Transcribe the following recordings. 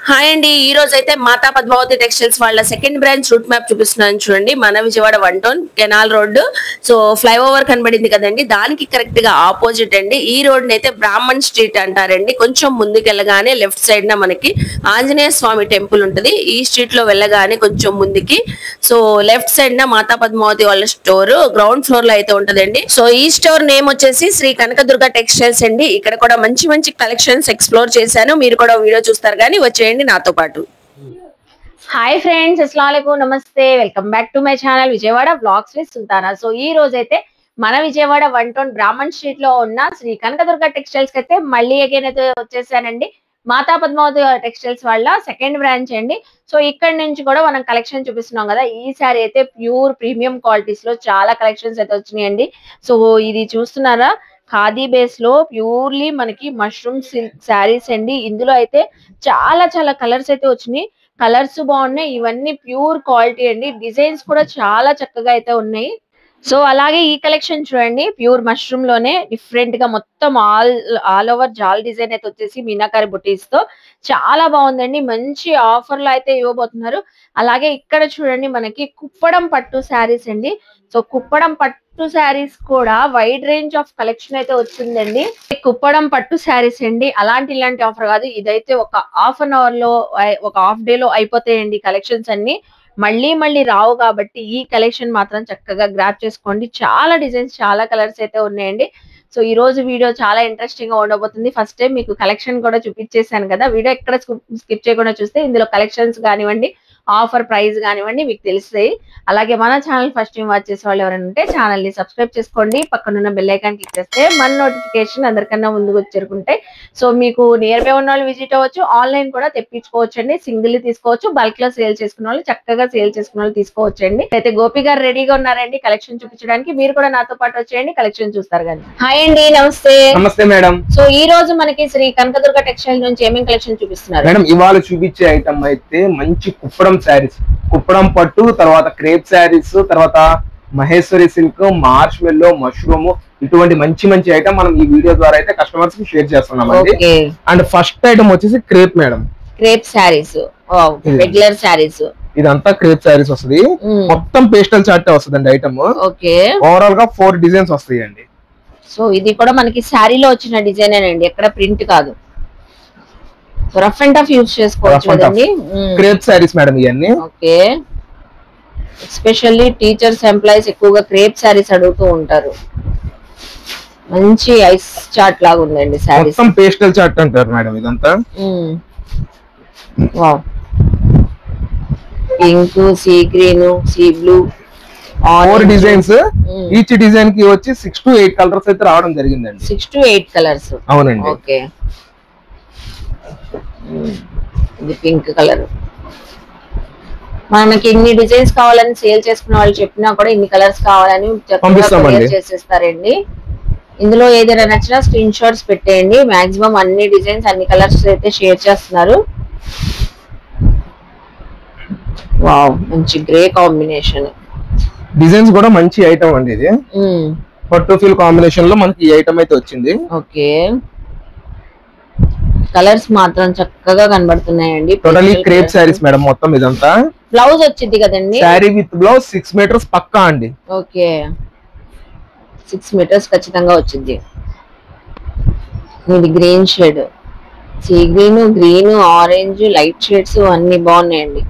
Hi అండి, ఈ రోజు అయితే మాతా పద్మావతి టెక్స్టైల్స్ వాళ్ళ సెకండ్ బ్రాంచ్ రూట్ మ్యాప్ చూపిస్తున్నాను చూడండి. మన Vijayawada 1 town canal road. So flyover కనబడింది కదండి, దానికి కరెక్ట్ గా ఆపోజిట్ అండి. ఈ రోడ్ అయితే బ్రాహ్మణ్ స్ట్రీట్ అంటారండి. కొంచెం ముందుకెళ్ళగానే లెఫ్ట్ సైడ్ న మనకి ఆంజనేయ స్వామి టెంపుల్ ఉంటది. ఈ స్ట్రీట్ లో వెళ్ళగానే కొంచెం ముందుకి సో లెఫ్ట్ సైడ్ న మాతా పద్మావతి వాళ్ళ స్టోర్ గ్రౌండ్ ఫ్లోర్ లో అయితే ఉంటదండి. సో ఈ స్టోర్ నేమ్ వచ్చేసి శ్రీ కనకదుర్గ టెక్స్టైల్స్ అండి. ఇక్కడ కూడా మంచి మంచి కలెక్షన్స్ ఎక్స్ప్లోర్ చేశాను. మీరు కూడా వీడియో చూస్తారు కానీ వచ్చేయండి నాతో పాటు. హాయ్ ఫ్రెండ్స్, అస్సలాముఅలైకుం, నమస్తే, welcome back to my channel Vijayawada vlogs with Sultana. So ఈ రోజు అయితే మన విజయవాడ 1 టౌన్ బ్రాహ్మణ్ స్ట్రీట్ లో ఉన్న శ్రీ కనకదుర్గ టెక్స్టైల్స్ కి అయితే మళ్ళీ అగైన్ అయితే వచ్చేసానండి. మాతా పద్మావతి టెక్స్టైల్స్ వాళ్ళ సెకండ్ బ్రాంచ్ అండి. సో ఇక్కడ నుంచి కూడా మనం కలెక్షన్ చూపిస్తున్నాం కదా. ఈ సారీ అయితే ప్యూర్ ప్రీమియం క్వాలిటీస్ లో చాలా కలెక్షన్స్ అయితే వచ్చినాయండి. సో ఇది చూస్తున్నారా, ఖాదీ బేస్ లో ప్యూర్లీ మనకి మష్రూమ్ సిల్క్ శారీస్ అండి. ఇందులో అయితే చాలా చాలా కలర్స్ అయితే వచ్చినాయి. కలర్స్ బాగున్నాయి, ఇవన్నీ ప్యూర్ క్వాలిటీ అండి. డిజైన్స్ కూడా చాలా చక్కగా అయితే ఉన్నాయి. సో అలాగే ఈ కలెక్షన్ చూడండి, ప్యూర్ మష్రూమ్ లోనే డిఫరెంట్ గా మొత్తం ఆల్ ఓవర్ జాల్ డిజైన్ అయితే వచ్చేసి మీనాకారి బుటీస్ తో చాలా బాగుందండి. మంచి ఆఫర్ లో అయితే ఇవ్వబోతున్నారు. అలాగే ఇక్కడ చూడండి మనకి కుప్పడం పట్టు శారీస్ అండి. సో కుప్పడం పట్టు శారీస్ కూడా వైడ్ రేంజ్ ఆఫ్ కలెక్షన్ అయితే వచ్చిందండి. కుప్పడం పట్టు శారీస్ అండి, అలాంటి ఇలాంటి ఆఫర్ కాదు. ఇదైతే ఒక హాఫ్ అన్ అవర్ లో ఒక హాఫ్ డే లో అయిపోతాయండి కలెక్షన్స్ అన్ని. మళ్ళీ మళ్ళీ రావు కాబట్టి ఈ కలెక్షన్ మాత్రం చక్కగా గ్రాప్ చేసుకోండి. చాలా డిజైన్స్, చాలా కలర్స్ అయితే ఉన్నాయండి. సో ఈ రోజు వీడియో చాలా ఇంట్రెస్టింగ్ గా ఉండబోతుంది. ఫస్ట్ టైం మీకు కలెక్షన్ కూడా చూపించేసాను కదా, వీడియో ఎక్కడ స్కిప్ చేయకుండా చూస్తే ఇందులో కలెక్షన్స్ కానివ్వండి, ఆఫర్ ప్రైస్ కానివ్వండి మీకు తెలుస్తాయి. అలాగే మన ఛానల్ ఫస్ట్ టైం వాచ్ చేసే వాళ్ళు ఎవరైనా ఉంటే ఛానల్ ని సబ్స్క్రైబ్ చేసుకోండి. పక్కనున్న బెల్ ఐకాన్ క్లిక్ చేస్తే మన నోటిఫికేషన్ అందరికన్నా ముందుకు చేరుకుంటాయి. సో మీకు నియర్ బై ఉన్న వాళ్ళు విజిట్ అవ్వచ్చు, ఆన్లైన్ కూడా తెప్పించుకోవచ్చు అండి. సింగిల్ తీసుకోవచ్చు, బల్క్ లో సేల్ చేసుకున్న వాళ్ళు, చక్కగా సేల్ చేసుకున్న వాళ్ళు తీసుకోవచ్చు అండి. అయితే గోపి గారు రెడీగా ఉన్నారండి కలెక్షన్ చూపించడానికి. మీరు కూడా నాతో పాటు వచ్చేయండి, కలెక్షన్ చూస్తారు కానీ. హాయ్ అండి, నమస్తే. నమస్తే మేడం. సో ఈ రోజు మనకి శ్రీ కనకదుర్గ టెక్స్టైల్ నుంచి ఏమేమి కలెక్షన్ చూపిస్తున్నారు మేడం? ఇవాళ చూపించే ఐటమ్ అయితే మంచి కుప్పడం శారీస్, కుప్పడం పట్టు, తర్వాత క్రేప్ శారీస్, తర్వాత మహేశ్వరి సిల్క్, మార్ష్ మెల్లో, మష్రూమ్, ఇటువంటి మంచి మంచి ఐటమ్ మనం ఈ వీడియో ద్వారా అయితే కస్టమర్స్ కి షేర్ చేస్తున్నాం అండి. అండ్ ఫస్ట్ ఐటమ్ వచ్చేసి crepe madam. Crepe saris, regular saris, ఇదంతా క్రేప్ శారీస్ వస్తుంది. మొత్తం పేస్టల్ చార్ట్ వస్తుంది ఐటమ్. ఓవరాల్ గా 4 డిజైన్స్ వస్తాయండి. సో ఇది కూడా మనకి శారీలో వచ్చిన డిజైన్ అండి, ఎక్కడ ప్రింట్ కాదు. రఫ్ అండ్ టఫ్ యూజ్ చేసుకోవచ్చు కదండి. క్రేప్ శారీస్ మేడం ఇవన్నీ. ఓకే, ఎస్పెషల్లీ టీచర్స్, ఎంప్లాయీస్ ఎక్కువగా క్రేప్ శారీస్ అడుగుతూ ఉంటారు. మంచి ఐస్ చార్ట్ లాగా ఉందండి శారీస్. మొత్తం పేస్టల్ చార్ట్ అంటారు మేడం ఇదంతా. Wow, pink, sea green, sea blue, 4 designs. Each design కి వచ్చి 6 to 8 కలర్స్ అయితే రావడం జరిగిందండి. 6 to 8 కలర్స్. అవునండి. ఓకే, ఇది పింక్ కలర్. మనకి ఇన్ని డిజైన్స్ కావాలని సేల్ చేసుకున్న వాళ్ళు చెప్పినా కూడా ఇన్ని కలర్స్ కావాలని చేసేస్తారండి. ఇందులో ఏదైనా నచ్చినా స్క్రీన్ షాట్స్ పెట్టేయండి. మాక్సిమం అన్ని డిజైన్స్, అన్ని కలర్స్ అయితే షేర్ చేస్తున్నారు. వావ్, మంచి గ్రే కాంబినేషన్. డిజైన్స్ కూడా మంచి ఐటమ్ అండి. ఇది పట్టు ఫీల్ కాంబినేషన్ లో మనకి ఈ ఐటమ్ అయితే వచ్చింది. ఓకే, కలర్స్ మాత్రం చక్కగా కనబడుతున్నాయండి. టోటలీ క్రేప్ శారీస్ మేడం మొత్తం ఇదంతా. బ్లౌజ్ వచ్చింది కదండి, శారీ విత్ బ్లౌజ్ 6 మీటర్స్ పక్కా అండి. ఓకే, 6 మీటర్స్ ఖచ్చితంగా వచ్చింది. ఇది green shade, sea green, green, orange, light shades అన్ని బాగున్నాయండి.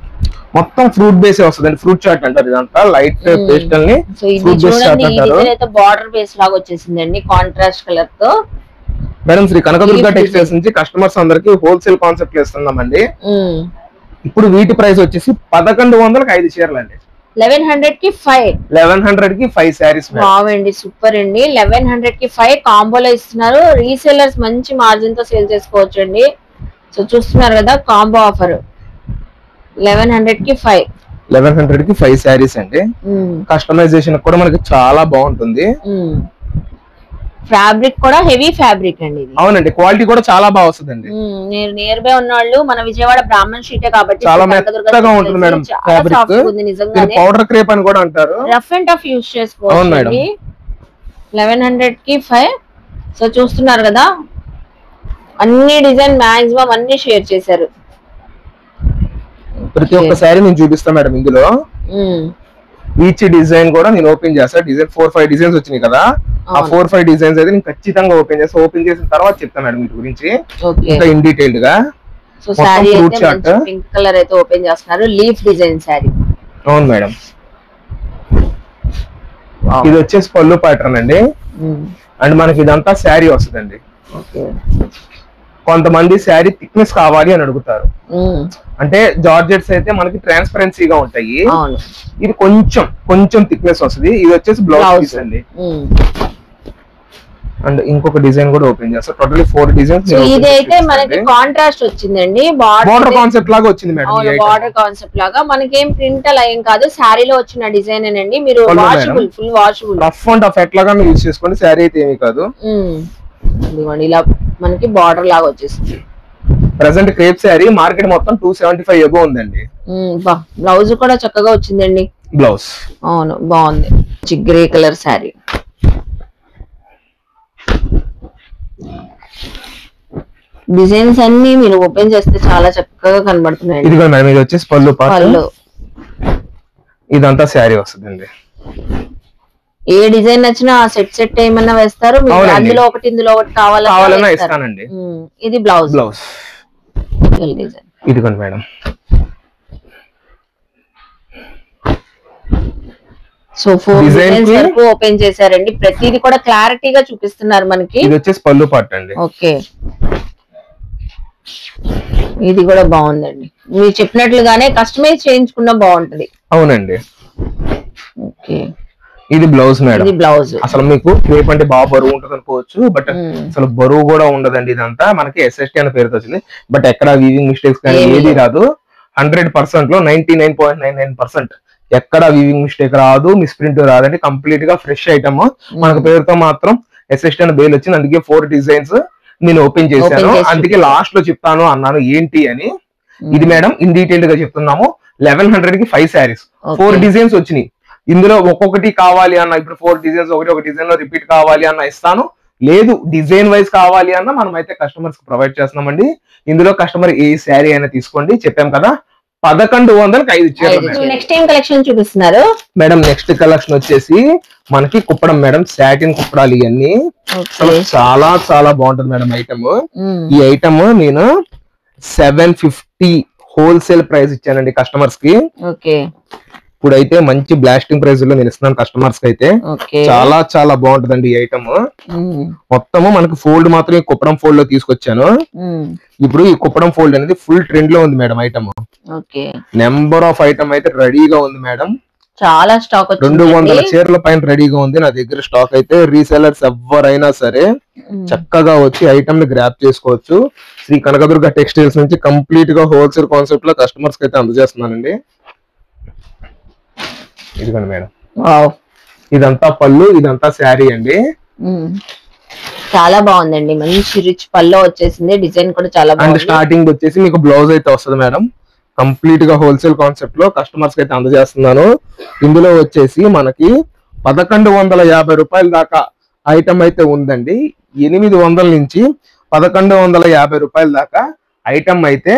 మొత్తం ఫ్రూట్ బేస్ వస్తుంది, ఫ్రూట్ చాట్ అంటారు ఇదంతా. లైట్ పేస్టల్ ని ఫ్రూట్ బేస్ చాట్ అంటారు. ఇదైతే బార్డర్ బేస్ లాగా వచ్చేసిందండి, కాంట్రాస్ట్ కలర్ తో. మేడం శ్రీ కనకదుర్గ టెక్స్టైల్స్ నుంచి కస్టమర్స్ అందరికి హోల్సేల్ కాన్సెప్ట్ ఇస్తున్నామండి. ఇప్పుడు వీటి ప్రైస్ వచ్చేసి 1100కి 5 చీరలు అండి. 1100 కి 5, 1100 కి 5 శారీస్. బాగుంది, సూపర్ అండి. 1100 కి 5 కాంబోలో ఇస్తున్నారు. రీసెల్లర్స్ మంచి మార్జిన్ తో సేల్ చేసుకోవచ్చు అండి. సో చూస్తున్నారు కదా, కాంబో ఆఫర్ 1100 కి 5, 1100 కి 5 శారీస్ అండి. కస్టమైజేషన్ కూడా మనకి చాలా బాగుంటుంది. ఫ్యాబ్రిక్ కూడా హెవీ ఫ్యాబ్రిక్ అండి. అవునండి, క్వాలిటీ కూడా చాలా బాగా వస్తుందండి. నేను నియర్ బై ఉన్న వాళ్ళు మన విజయవాడ బ్రాహ్మణ్ స్ట్రీట్ కాబట్టి చాలా మెత్తగా ఉంటుంది మేడం ఫ్యాబ్రిక్. పౌడర్ క్రేప్ అని కూడా అంటారు. రఫ్ అండ్ టఫ్ యూజ్ చేసుకోవచ్చు. 1100 కి 5. సో చూస్తున్నారు కదా, అన్ని డిజైన్ మాక్సిమం అన్ని షేర్ చేశారు. ప్రతి ఒక్క శారీ నేను చూపిస్తాను మేడం ఇందులో. ఈచ్ డిజైన్ కూడా నేను ఓపెన్ చేస్తా. డిజైన్ 4-5 డిజైన్స్ వచ్చినాయి కదా, ఆ 4-5 డిజైన్స్ అయితే నేను ఖచ్చితంగా ఓపెన్ చేస్తా. ఓపెన్ చేసిన తర్వాత చెప్తాను మేడం వీటి గురించి ఇంకా ఇన్ డీటెయిల్డ్ గా. సో సారీ అయితే పింక్ కలర్ అయితే ఓపెన్ చేస్తున్నారు, లీఫ్ డిజైన్ సారీ. అవును మేడం. ఇది వచ్చేసి పళ్ళు ప్యాటర్న్ అండి. అండ్ మనకి ఇదంతా శారీ వస్తుందండి. కొంతమంది శారీ థిక్నెస్ కావాలి అని అడుగుతారు. అంటే జార్జెట్స్ అయితే మనకి ట్రాన్స్పరెన్సీగా ఉంటాయి, ఇది కొంచెం థిక్నెస్ వస్తుంది. ఇది వచ్చేసి బ్లౌజ్ పీస్ అండి. అండ్ ఇంకొక డిజైన్ కూడా ఓపెన్ చేస్తా. Totally 4 designs. ఇది అయితే మనకి కాంట్రాస్ట్ వచ్చిందండి, బార్డర్ కాన్సెప్ట్ లాగా వచ్చింది మేడం. బార్డర్ కాన్సెప్ట్ లాగా మనకి ఏం ప్రింట్ అలా ఏం కాదు, శారీలో వచ్చిన డిజైన్ అండి. మీరు washable, full washable, rough and tough ఎట్లాగా యూజ్ చేసుకోండి, శారీ అయితే ఏమీ కాదు. ఇలా మనకి బార్డర్ లాగా వచ్చేసింది. ప్రెసెంట్ క్రేప్ శారీ మార్కెట్ మొత్తం 275 ఎబో ఉందండి. బ్లౌజ్ కూడా చక్కగా వచ్చిందండి. బ్లౌజ్ అవును బాగుంది, గ్రే కలర్ శారీ. డిజైన్స్ అన్ని మీరు ఓపెన్ చేస్తే చాలా చక్కగా కనబడుతున్నాయి. ఇది కూడా మేడం, ఇది వచ్చేసి పళ్ళు పార్ట్, ఇదంతా శారీ వస్తుందండి. ఏ డిజైన్ నచ్చినా ఆ సెట్ ఏమన్నా వేస్తారు, అందులో ఒకటి ఇందులో ఒకటి కావాలన్నా ఇస్తానండి. ఇది బ్లౌజ్ డిజైన్. ఇది కూడా మేడం. సో 4 డిజైన్స్ వరకు ఓపెన్ చేశారండి, ప్రతిది కూడా క్లారిటీగా చూపిస్తున్నారు మనకి. ఇది వచ్చేసి పళ్ళు పార్ట్ అండి. ఓకే, ఇది కూడా బాగుందండి. మీరు చెప్పినట్లుగానే కస్టమైజ్ చేయించుకున్నా బాగుంటది. అవునండి. ఓకే, ఇది బ్లౌజ్ మేడం. ఇది బ్లౌజ్. అసలు మీకు క్రేప్ అంటే బాగా బరువు ఉంటుంది అనుకోవచ్చు, బట్ అసలు బరువు కూడా ఉండదండి. ఇదంతా మనకి SST అనే పేరుతో వచ్చింది, బట్ ఎక్కడ వీవింగ్ మిస్టేక్స్ కానీ ఏది రాదు. 100% లో 99.99% ఎక్కడ వీవింగ్ మిస్టేక్ రాదు, మిస్ప్రింట్ రాదండి. కంప్లీట్ గా ఫ్రెష్ ఐటమ్. మనకు పేరుతో మాత్రం SST అనే బేల్ వచ్చింది, అందుకే 4 డిజైన్స్ నేను ఓపెన్ చేశాను. అందుకే లాస్ట్ లో చెప్తాను అన్నాను ఏంటి అని. ఇది మేడం ఇన్ డీటెయిల్డ్ గా చెప్తున్నాము. 1100 కి 5 శారీస్, 4 డిజైన్స్ వచ్చినాయి. ఇందులో ఒక్కొక్కటి కావాలి అన్న, ఇప్పుడు 4 డిజైన్స్ ఒక డిజైన్ లో రిపీట్ కావాలి అన్న ఇస్తాను, లేదు డిజైన్ వైజ్ కావాలి అన్న మనం అయితే కస్టమర్స్ ప్రొవైడ్ చేస్తున్నామండి. ఇందులో కస్టమర్ ఏ శారీ అయినా తీసుకోండి. చెప్పాం కదా 1100కి 5 ఇచ్చారు. నెక్స్ట్ ఏం కలెక్షన్ చూపిస్తున్నారు మేడం? నెక్స్ట్ కలెక్షన్ వచ్చేసి మనకి కుప్పడం మేడం, సాటిన్ కుప్పడాలు. ఇవన్నీ చాలా చాలా బాగుంటది మేడం ఐటమ్. ఈ ఐటమ్ నేను 750 హోల్సేల్ ప్రైస్ ఇచ్చానండి కస్టమర్స్ కి. ఇప్పుడైతే మంచి బ్లాస్టింగ్ ప్రైస్ లో నేను ఇస్తున్నాను కస్టమర్స్ కి. అయితే చాలా చాలా బాగుంటదండి ఈ ఐటమ్. మొత్తము మనకి ఫోల్డ్ మాత్రం ఈ కుప్పడం ఫోల్డ్ లో తీసుకొచ్చాను. ఇప్పుడు ఈ కుప్పడం ఫోల్డ్ అనేది ఫుల్ ట్రెండ్ లో ఉంది madam item. Number of item అయితే రెడీగా ఉంది మేడం. చాలా స్టాక్ 200 చీరల పైన రెడీగా ఉంది నా దగ్గర స్టాక్. అయితే రీసెలర్స్ ఎవరైనా సరే చక్కగా వచ్చి ఐటమ్ ని గ్రాప్ చేసుకోవచ్చు. శ్రీ కనకదుర్గ టెక్స్టైల్స్ నుంచి కంప్లీట్ గా హోల్సేల్ కాన్సెప్ట్ లో కస్టమర్స్ కి అయితే అందజేస్తున్నానండి. ఇదిగోండి మేడం, ఇదంతా పళ్ళు, ఇదంతా శారీ అండి. చాలా బాగుందండి, మంచి రిచ్ పళ్ళు వచ్చేసింది. డిజైన్ కూడా చాలా బాగుంది. అండ్ స్టార్టింగ్ వచ్చేసి మీకు బ్లౌజ్ అయితే వస్తుంది మేడం. కంప్లీట్ గా హోల్సేల్ కాన్సెప్ట్ లో కస్టమర్స్ కి అయితే అందజేస్తున్నాను. ఇందులో వచ్చేసి మనకి 1150 రూపాయల దాకా ఐటమ్ అయితే ఉందండి. 800 నుంచి 1150 రూపాయల దాకా ఐటమ్ అయితే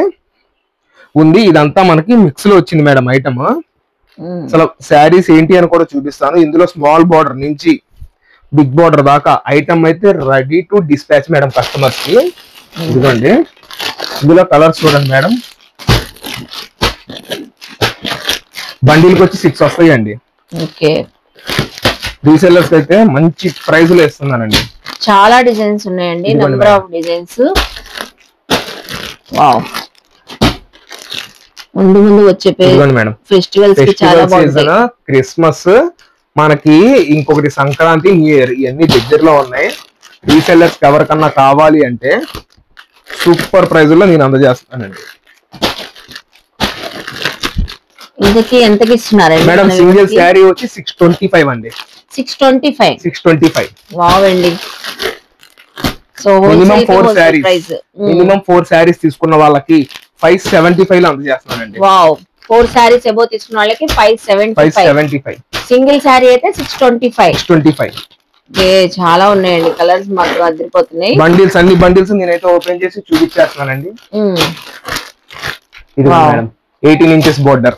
ఉంది. ఇదంతా మనకి మిక్స్ లో వచ్చింది మేడం ఐటమ్. అసలు శారీస్ ఏంటి అని కూడా చూపిస్తాను. ఇందులో స్మాల్ బార్డర్ నుంచి బిగ్ బార్డర్ దాకా ఐటమ్ అయితే ready to dispatch madam customers కి. ఇదిగోండి, ఇందులో కలర్స్ చూడండి మేడం. బండిల్కి వచ్చి 6 వస్తాయండి. రీసెల్లర్స్ అయితే మంచి ప్రైస్ లో ఇస్తున్నానండి. చాలా డిజైన్స్ ఉన్నాయండి, నెంబర్ ఆఫ్ డిజైన్స్. వావ్, ముందు వచ్చే మేడం ఫెస్టివల్స్ కి చాలా బాగుంటాయి. క్రిస్మస్, మనకి ఇంకొకటి సంక్రాంతి, న్యూ ఇయర్, ఇవన్నీ దగ్గరలో ఉన్నాయి. రీసెల్లర్స్ ఎవరికన్నా కావాలి అంటే సూపర్ ప్రైస్ లో నేను అందజేస్తానండి. ఇంతకి ఎంతకి ఇస్తున్నారండి మేడం? సింగిల్ శారీ వచ్చి 625 అండి. 625. వావ్ అండి. సో మినిమం 4 శారీస్ తీసుకున్న వాళ్ళకి 575 లో అందజేస్తున్నానండి. వావ్, 4 శారీస్ అబౌ తీసుకున్న వాళ్ళకి 575. సింగిల్ శారీ అయితే 625. చాలా ఉన్నాయండి, కలర్స్ మాత్రం అదిరిపోతున్నాయి. బండిల్స్, అన్ని బండిల్స్ నేనైతే ఓపెన్ చేసి చూపించేస్తున్నానండి. ఇది మేడం 18 ఇంచెస్ బోర్డర్,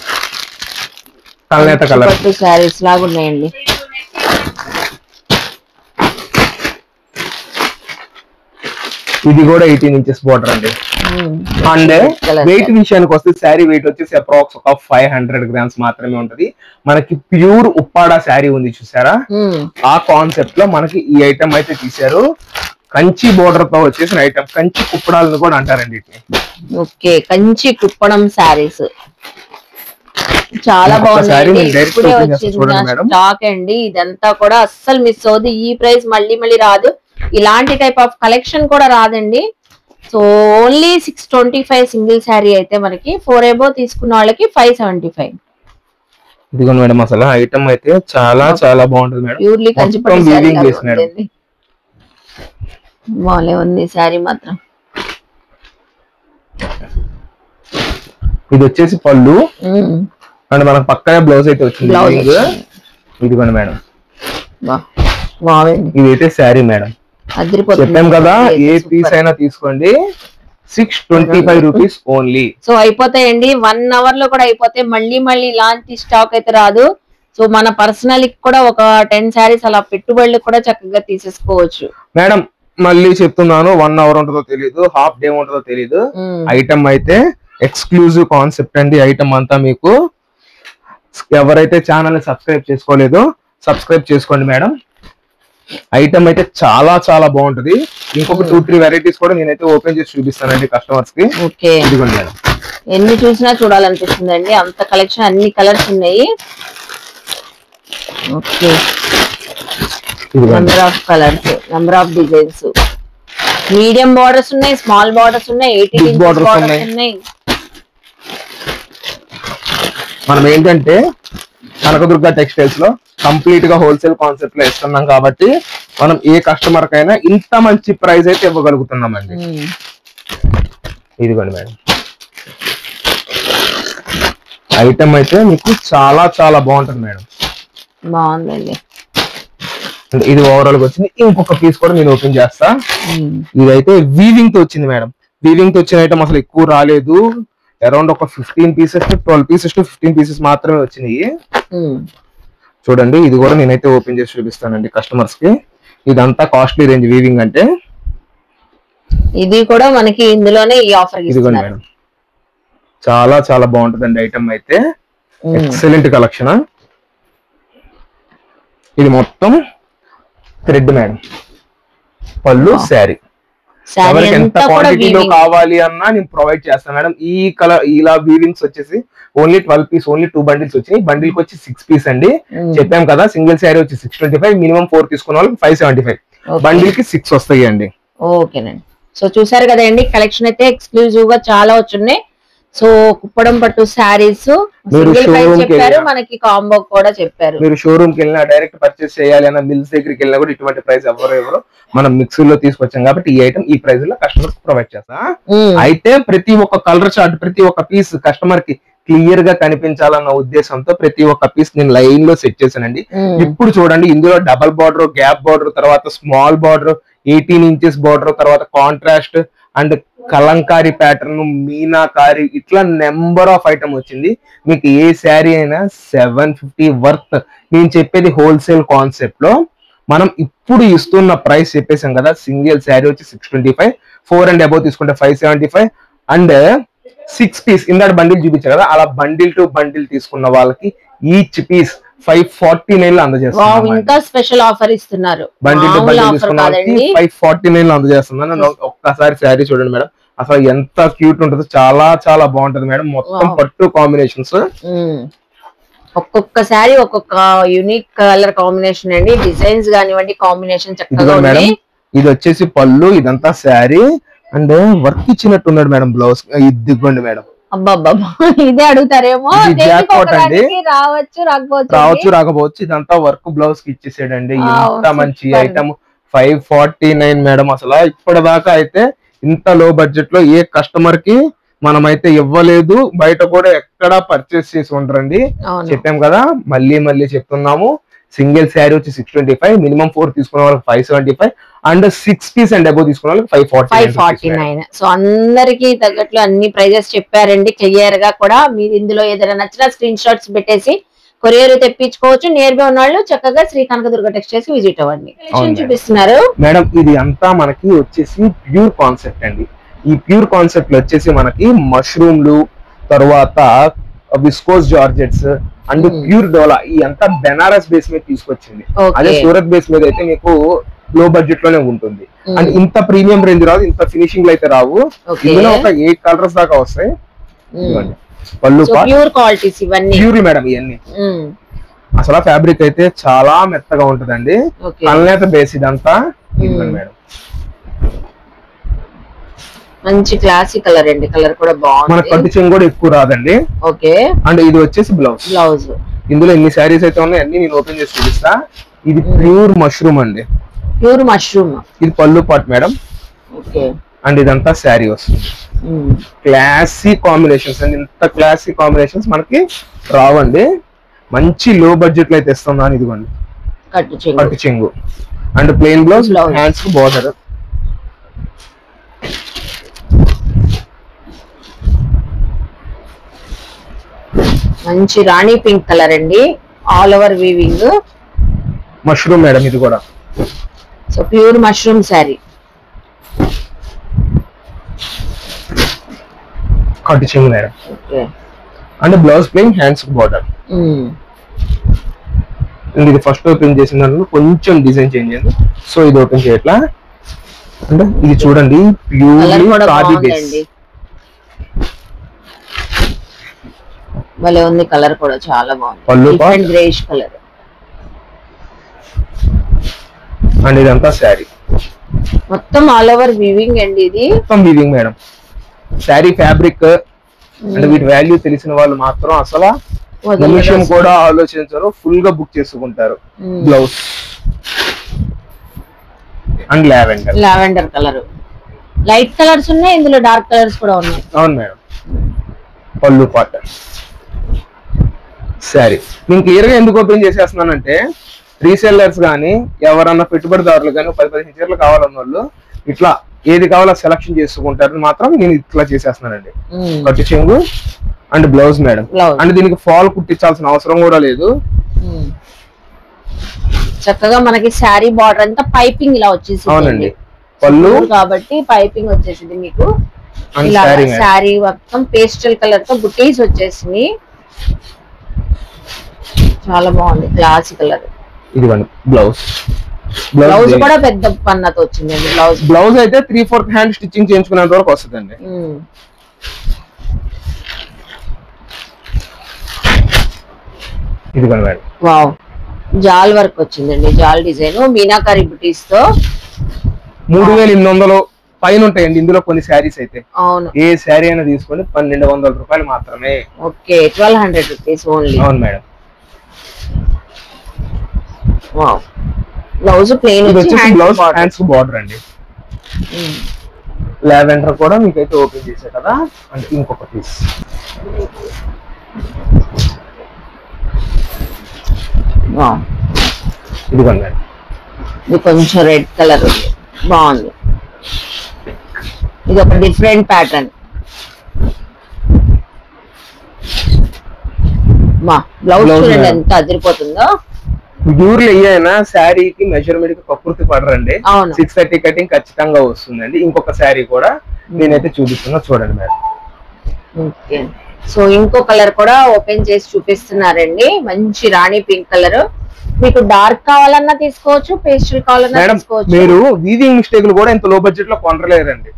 కల్నేత కలర్ శారీస్ లాగా ఉన్నాయండి. ఇది కూడా 18 ఇంచెస్ బోర్డర్ అండి. అండ్ వెయిట్ విషయానికి వస్తే శారీ వెయిట్ వచ్చేసి అప్రాక్స్ ఒక 500 గ్రామ్స్ మాత్రమే ఉంటది. మనకి ప్యూర్ ఉప్పాడ శారీ ఉంది చూసారా, ఆ కాన్సెప్ట్ లో మనకి ఈ ఐటమ్ అయితే తీశారు. కంచి బోర్డర్ తో వచ్చేసిన ఐటమ్, కంచి కుప్పడాలను కూడా అంటారండి. ఓకే, కంచి కుప్పడం శారీస్ చాలా బాగుంది. ఇప్పుడే వచ్చింది స్టాక్ అండి. ఇదంతా కూడా అస్సలు మిస్ అవుతుంది. ఈ ప్రైస్ మళ్ళీ మళ్ళీ రాదు. ఇలాంటి టైప్ ఆఫ్ కలెక్షన్ కూడా రాదండి. సో ఓన్లీ 625 సింగిల్ శారీ అయితే మనకి 4 above తీసుకున్న వాళ్ళకి 575. ఇదిగోండి మేడం, అసలు ఐటమ్ అయితే చాలా చాలా బాగుంటుంది మేడం. ప్యూర్లీ కంచిపట్టు బాగానే ఉంది శారీ మాత్రం. ఇది వచ్చేసి పళ్ళు అండ్ మనకు పక్కనే బ్లౌజ్ అయితే వచ్చింది. ఇదిగోండి మేడం, ఇదైతే శారీ మేడం. చెప్పాం కదా, ఏ పీస్ అయినా తీసుకోండి 625 రూపీస్ ఓన్లీ. సో అయిపోతాయండి, 1 hour లో కూడా అయిపోతాయి. మళ్ళీ మళ్ళీ ఇలాంటి స్టాక్ అయితే రాదు. సో మన పర్సనల్ కూడా ఒక 10 శారీస్ అలా పెట్టుబడులు కూడా చక్కగా తీసేసుకోవచ్చు మేడం. మళ్ళీ చెప్తున్నాను, 1 hour ఉంటుందో తెలియదు, హాఫ్ డే ఉంటుందో తెలియదు. ఐటమ్ అయితే ఎక్స్క్లూజివ్ కాన్సెప్ట్ అండి. ఐటమ్ అంతా మీకు ఎవరైతే ఛానల్ ని సబ్స్క్రైబ్ చేసుకోలేదో సబ్స్క్రైబ్ చేసుకోండి మేడం. ఐటమ్ అయితే చాలా చాలా బాగుంటది. ఇంకొక 2-3 వెరైటీస్ కూడా నేనైతే ఓపెన్ చేసి చూపిస్తానండి కస్టమర్స్ కి. ఇదిగోండి మేడం, ఎన్ని చూసినా చూడాలనిపిస్తుంది అండి, అంత కలెక్షన్, అన్ని కలర్స్ ఉన్నాయి. Okay, number of colours, number of designs, medium borders ఉన్నాయి, స్మాల్ బార్డర్స్ ఉన్నాయి, 18 బార్డర్స్ ఉన్నాయి. మనం ఏంటంటే కనకదుర్గ టెక్స్టైల్స్ లో కంప్లీట్ గా హోల్సేల్ కాన్సెప్ట్ లో ఇస్తున్నాం కాబట్టి మనం ఏ కస్టమర్ కైనా ఇంత మంచి ప్రైస్ అయితే ఇవ్వగలుగుతున్నామండి. ఇదిగోండి మేడం, ఐటమ్ అయితే మీకు చాలా చాలా బాగుంటుంది మేడం. బాగుందండి. ఇది ఓవరాల్ గా వచ్చింది. ఇంకొక పీస్ కూడా నేను ఓపెన్ చేస్తా. ఇదైతే వీవింగ్ తో వచ్చింది మేడం. వీవింగ్ తో వచ్చిన ఐటమ్ అసలు ఎక్కువ రాలేదు. అరౌండ్ ఒక 15 పీసెస్ 12 పీసెస్ టు 15 పీసెస్ మాత్రమే వచ్చినాయి. చూడండి, ఇది కూడా నేనైతే ఓపెన్ చేసి చూపిస్తానండి కస్టమర్స్ కి. ఇదంతా కాస్ట్లీ రేంజ్ వీవింగ్ అంటే. ఇది కూడా మనకి ఇందులోనే ఈ ఆఫర్ ఇదిగోండి మేడం, చాలా చాలా బాగుంటుందండి ఐటమ్ అయితే. Excellent collection. ఇది మొత్తం థ్రెడ్ మేడం. పళ్ళు శారీ ఎవరికి ఎంత క్వాంటిటీలో కావాలి అన్నా నేను ప్రొవైడ్ చేస్తాను మేడం. ఈ కలర్ ఇలా వీవింగ్స్ వచ్చేసి ఓన్లీ 12 పీస్, ఓన్లీ 2 బండిల్స్ వచ్చినాయి. బండిల్ కి వచ్చి 6 పీస్ అండి. చెప్పాం కదా, సింగిల్ శారీ వచ్చి 625, మినిమం 4 తీసుకున్న వాళ్ళకి 575, బండిల్ కి 6 వస్తాయి అండి. ఓకేనండి. సో చూసారు కదండి, కలెక్షన్ అయితే ఎక్స్క్లూజివ్ గా చాలా వచ్చున్నాయి. సో కుప్పడం పట్టు శారీస్ చెప్పారు, మనకి కాంబో కూడా చెప్పారు. మీరు షోరూమ్ కి వెళ్ళినా, డైరెక్ట్ పర్చేస్ చేయాలి అన్న మిల్స్ దగ్గరికి వెళ్ళినా కూడా ఇటువంటి ప్రైస్ ఎవరు మనం మిక్సీలో తీసుకొచ్చాం కాబట్టి ఈ ఐటమ్ ఈ ప్రైస్ లో కస్టమర్ ప్రొవైడ్ చేస్తా. అయితే ప్రతి ఒక్క కలర్ చార్ట్, ప్రతి ఒక్క పీస్ కస్టమర్ కి క్లియర్ గా కనిపించాలన్న ఉద్దేశంతో ప్రతి ఒక్క పీస్ నేను లైన్ లో సెట్ చేశానండి. ఇప్పుడు చూడండి, ఇందులో డబల్ బార్డర్, గ్యాప్ బార్డర్, తర్వాత స్మాల్ బార్డర్, 18 ఇంచెస్ బార్డర్, తర్వాత contrast and Kalamkari pattern, meenakari, ఇట్లా నెంబర్ ఆఫ్ ఐటమ్ వచ్చింది. మీకు ఏ శారీ అయినా 750 వర్త్. నేను చెప్పేది హోల్సేల్ కాన్సెప్ట్ లో. మనం ఇప్పుడు ఇస్తున్న ప్రైస్ చెప్పేసాం కదా, సింగిల్ శారీ వచ్చి 625, 4 and above తీసుకుంటే 575 అండ్ 6 పీస్ ఇందాక బండిల్ చూపించారు కదా, అలా బండిల్ టు బండిల్ తీసుకున్న వాళ్ళకి ఈచ్ పీస్ 549 లో అందజేస్తున్నాం. ఇంకా స్పెషల్ ఆఫర్ ఇస్తున్నారు. బండిల్ టు బండిల్ తీసుకున్న వాళ్ళకి 549 లో అందజేస్తున్నాను. ఒక్కసారి శారీ చూడండి మేడం, అసలు ఎంత క్యూట్ ఉంటుందో, చాలా చాలా బాగుంటది మేడం. మొత్తం పట్టు కాంబినేషన్స్, ఒక్కొక్క శారీ ఒక్కొక్క యూనిక్ కలర్ కాంబినేషన్ అండి. డిజైన్స్ కానివ్వండి, కాంబినేషన్ చక్కగా మేడం. ఇది వచ్చేసి పళ్ళు, ఇదంతా శారీ అండ్ వర్క్ ఇచ్చినట్టు ఉన్నాడు మేడం బ్లౌజ్. ఇదిగోండి మేడం, అబ్బాబ్బా, ఇదే అడుగుతారేమో. రావచ్చు రాకపోవచ్చు, ఇదంతా వర్క్ బ్లౌజ్ కి ఇచ్చేసాడండి. ఇంత మంచి ఐటమ్ 549 మేడం. అసలు ఇప్పటిదాకా అయితే ఇంత లో బడ్జెట్ లో ఏ కస్టమర్ కి మనమైతే ఇవ్వలేదు, బయట కూడా ఎక్కడా పర్చేస్ చేసి ఉండరండి. చెప్పాం కదా, మళ్ళీ మళ్ళీ చెప్తున్నాము. సింగిల్ శారీ వచ్చి 625, మినిమం 4 తీసుకున్న వాళ్ళకి 575 అండ్ 6 పీస్ అండ్ అబౌవ్ తీసుకున్న వాళ్ళకి 549. సో అందరికి తగ్గట్లు అన్ని ప్రైజెస్ చెప్పారండి క్లియర్ గా కూడా. మీరు ఇందులో ఏదైనా నచ్చిన స్క్రీన్ షాట్స్ పెట్టేసి కొరియర్ తెప్పించుకోవచ్చు. నియర్ బై ఉన్న వాళ్ళు చక్కగా శ్రీ కనకదుర్గ టెక్స్టైల్స్ కి విజిట్ అవ్వండి. చూపిస్తున్నారు మేడం, ఇది అంతా మనకి వచ్చేసి ప్యూర్ కాన్సెప్ట్ అండి. ఈ ప్యూర్ కాన్సెప్ట్ లో వచ్చేసి మనకి మష్రూమ్లు, తర్వాత విస్కోస్ జార్జెట్స్ అండ్ ప్యూర్ డోలా ఈ అంతా బెనారస్ బేస్ మీద తీసుకొచ్చింది. అదే సూరత్ బేస్ మీద అయితే మీకు లో బడ్జెట్ లోనే ఉంటుంది. అండ్ ఇంత ప్రీమియం రేంజ్ రాదు, ఇంత ఫినిషింగ్ లో అయితే రావు. ఇందులో ఒక 8 కలర్స్ దాకా వస్తాయి. పళ్ళు ప్యూర్ క్వాలిటీస్ ఇవన్నీ ప్యూర్ మేడం. ఇవన్నీ అసలు ఫ్యాబ్రిక్ అయితే చాలా మెత్తగా ఉంటదండి. కల్నేత బేస్ ఇదంతా మేడం. మంచి క్లాసీ కలర్ అండి. కలర్ కూడా బాగుంది. మన కట్టు చెంగు కూడా ఎక్కువ రాదండి. ఓకే. అండ్ ఇది వచ్చేసి బ్లౌజ్. ఇందులో ఎన్ని శారీస్ అయితే ఉన్నాయి అన్ని నేను ఓపెన్ చేసి చూపిస్తా. ఇది ప్యూర్ మష్రూమ్ అండి. Pure mushroom. ఇది పళ్ళు పాట్ మేడం. ఓకే. అండ్ ఇదంతా శారీ వస్తుంది. క్లాసీ కాంబినేషన్స్ అండి. ఇంత క్లాసీ కాంబినేషన్స్ మనకి రావండి. మంచి లో బడ్జెట్ లో అయితే ఇస్తున్నాను. ఇదిగోండి కట్టు చెంగు అండ్ ప్లెయిన్ బ్లౌజ్, హ్యాండ్స్ కు బోర్డర్. మంచి రాణి పింక్ కలర్ అండి. All over weaving mushroom madam. ఇది కూడా సో ప్యూర్ మష్రూమ్ శారీ. కట్టు చెంగు madam. And blouse plain, hands కు బోర్డర్. ఇది ఫస్ట్ ఓపెన్ చేసిన దాంట్లో కొంచెం డిజైన్ చేంజ్ అయింది. సో ఇది ఓపెన్ చేయట్లా. అంటే ఇది చూడండి ప్యూర్ ఖాదీ బేస్. భలే ఉంది. కలర్ కూడా చాలా బాగుంది. Different greyish colour. అండ్ ఇదంతా శారీ మొత్తం ఆల్ ఓవర్ వీవింగ్ అండి. ఇది మొత్తం వీవింగ్ మేడం. శారీ ఫ్యాబ్రిక్ అంటే వీటి వాల్యూ తెలిసిన వాళ్ళు మాత్రం అసలు నిమిషం కూడా ఆలోచించరు, ఫుల్ గా బుక్ చేసుకుంటారు. Blouse and lavender colour. Light colours ఉన్నాయి, ఇందులో డార్క్ కలర్స్ కూడా ఉన్నాయి. అవును మేడం. పళ్ళు పాట శారీ నేను క్లియర్ గా ఎందుకు ఓపెన్ చేసేస్తున్నానంటే రీసెల్లర్స్ కానీ ఎవరన్నా పెట్టుబడిదారులు కానీ 10-15 చీరలు కావాలన్న వాళ్ళు ఇట్లా ఏది కావాలో సెలక్షన్ చేసుకుంటారు. మాత్రం నేను ఇట్లా చేసేస్తున్నానండి. కట్టు చెంగు అండ్ బ్లౌజ్ మేడం. అండ్ దీనికి ఫాల్ కుట్టించాల్సిన అవసరం కూడా లేదు. చక్కగా మనకి శారీ బార్డర్ అంతా పైపింగ్ ఇలా వచ్చేసి. అవునండి. పళ్ళు కాబట్టి పైపింగ్ వచ్చేసింది మీకు. శారీ మొత్తం పేస్టల్ కలర్ తో బుటీస్ వచ్చేసింది. చాలా బాగుంది. Classy colour. ఇది బ్లౌజ్. బ్లౌజ్ కూడా పెద్ద పన్నతో వచ్చింది. బ్లౌజ్ అయితే 3/4 హ్యాండ్ స్టిచ్చింగ్ చేయించుకునేంత వరకు వస్తుందండి. ఇది మేడం. వావ్, జాల్ వర్క్ వచ్చిందండి. జాల్ డిజైన్ మీనాకారి బుటీస్ తో 3800 పైన ఉంటాయండి. ఇందులో కొన్ని శారీస్ అయితే అవును ఏ శారీ అయినా తీసుకొని 1200 రూపాయలు మాత్రమే. Okay, 1200 rupees only. అవును మేడం. వావ్, బ్లౌజ్ ప్లెయిన్ వచ్చి బ్లౌజ్ హ్యాండ్స్ బార్డర్ అండి. లావెండర్ కూడా మీకైతే ఓపెన్ చేసే కదా. అంటే ఇంకొక పీస్ ఇది మేడం. ఇది కొంచెం రెడ్ కలర్ ఉంది, బాగుంది. ఇది ఒక డిఫరెంట్ ప్యాటర్న్. బ్లౌజ్ చూడండి ఎంత అదిరిపోతుందో. ప్యూర్లీ అయినా శారీకి మెజర్మెంట్ కి ప్రకృతి పడరండి. 630 కటింగ్ ఖచ్చితంగా వస్తుందండి. ఇంకొక శారీ కూడా నేనైతే చూపిస్తున్నా, చూడండి మేడం. ఓకే, సో ఇంకో కలర్ కూడా ఓపెన్ చేసి చూపిస్తున్నారండి. మంచి రాణి పింక్ కలర్. మీకు డార్క్ కావాలన్నా తీసుకోవచ్చు, పేస్టల్ కావాలన్నా తీసుకోవచ్చు. మీరు వీవింగ్ మిస్టేక్లు కూడా ఇంత లో బడ్జెట్ లో కొనలేరండి.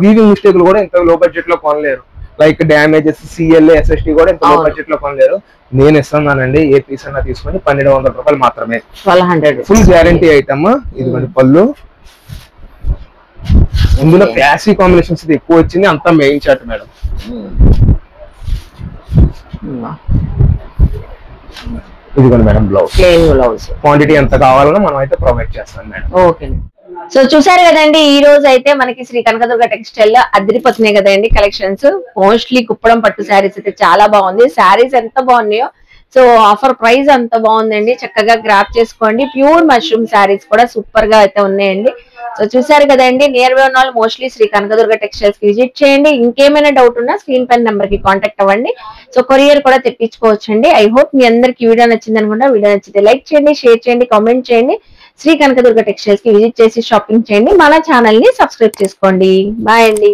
వీవింగ్ మిస్టేక్లు కూడా ఇంత లో బడ్జెట్ లో కొనలేరు. లైక్ డ్యామేజెస్, సిఎల్ఏ, ఎస్ఎస్టీ కూడా ఇంత లో బడ్జెట్ లో కొనలేరు. నేను ఇస్తున్నానండి. ఏ పీస్ అన్నా తీసుకొని 1200 రూపాయలు మాత్రమే. 1200 ఫుల్ గ్యారంటీ ఐటమ్. ఇదిగోండి పళ్ళు. ఇందులో క్లాసీ కాంబినేషన్స్ ఎక్కువ వచ్చింది. అంతా మెయిన్ చార్ట్ మేడం. ఇదిగోండి madam blouse. Plain blouse. Quantity ఎంత కావాలన్నా మనం అయితే ప్రొవైడ్ చేస్తాం మేడం. ఓకే. సో చూసారు కదండి, ఈ రోజు అయితే మనకి శ్రీ కనకదుర్గ టెక్స్టైల్ లో అదిరిపోతున్నాయి కదండి కలెక్షన్స్. మోస్ట్లీ కుప్పడం పట్టు శారీస్ అయితే చాలా బాగుంది. శారీస్ ఎంత బాగున్నాయో, సో ఆఫర్ ప్రైస్ అంత బాగుందండి. చక్కగా గ్రాప్ చేసుకోండి. ప్యూర్ మష్రూమ్ శారీస్ కూడా సూపర్ గా అయితే ఉన్నాయండి. సో చూసారు కదండి, నియర్ బై ఉన్న వాళ్ళు మోస్ట్లీ శ్రీ కనకదుర్గ టెక్స్టైల్స్ కి విజిట్ చేయండి. ఇంకేమైనా డౌట్ ఉన్నా స్క్రీన్ పైన నెంబర్ కి కాంటాక్ట్ అవ్వండి. సో కొరియర్ కూడా తెప్పించుకోవచ్చండి. ఐ హోప్ మీ అందరికి వీడియో నచ్చింది అనుకుంటా. వీడియో నచ్చితే లైక్ చేయండి, షేర్ చేయండి, కామెంట్ చేయండి. శ్రీ కనకదుర్గ టెక్స్టైల్స్ కి విజిట్ చేసి షాపింగ్ చేయండి. మన ఛానల్ ని సబ్స్క్రైబ్ చేసుకోండి. బాయ్ అండి.